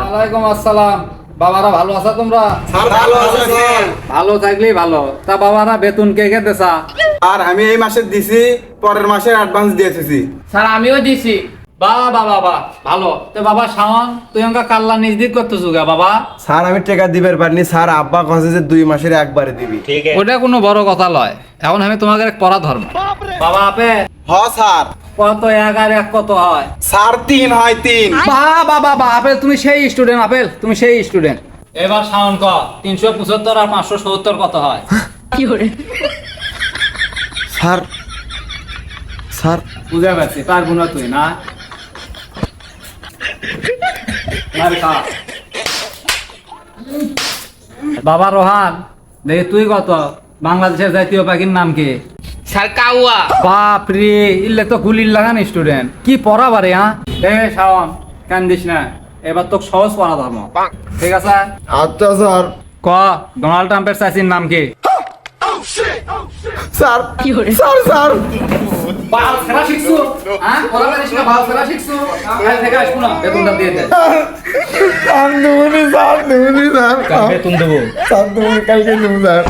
ওয়ালাইকুম আসসালাম। বাবারা ভালো আছো তোমরা? ভালো থাকলেই ভালো। তা বাবারা বেতন কে কে দেছা? আর আমি এই মাসে দিছি, পরের মাসে অ্যাডভান্স দিয়ে দিছি। স্যার আমিও দিছি। বাবা ভালো। তো বাবা শাওন তুই আমাকে কাল্লা নিজদিক করতেছু গা বাবা? স্যার আমি টাকা দিবার পারিনি স্যার, আব্বা কইছে যে 2 মাসের একবারে দিবি। ওটা কোনো বড় কথা লয়। এখন আমি তোমাকে পড়া ধর্ম। বাবা আপে হ স্যার। কত 1 আর 1 কত হয়? স্যার 3 হয় 3। বাবা আপেল তুমি সেই স্টুডেন্ট, আপেল তুমি সেই স্টুডেন্ট। এবার শাওন ক 375 আর 570 কত হয়? স্যার স্যার বুঝা পাচ্ছি পারবো না তুই না। মার খা। বাবা রোহান দেখি তুই কত? বাংলাদেশের জাতীয় পাখির নাম কি? স্যার কাউয়া। বাপ রে, ইল্লে তো গুলির লাগান স্টুডেন্ট। কি পড়াবারে হ্যাঁ? শাওন কান্দিস না, এবার তো সহজ পড়া ধর্ম। ঠিক আছে? আচ্ছা স্যার। ক ডোনাল্ড ট্রাম্পের চাচির নাম কি? স্যার স্যার স্যার বাল খেলা শিখছো? হ্যাঁ পড়া পারিস না, বাল খেলা শিখছো? কাল থেকে আসবো না, বেতনটা দিয়ে দে। স্যার, স্যার বেতন দেবো। স্যার কালকে দেবো স্যার।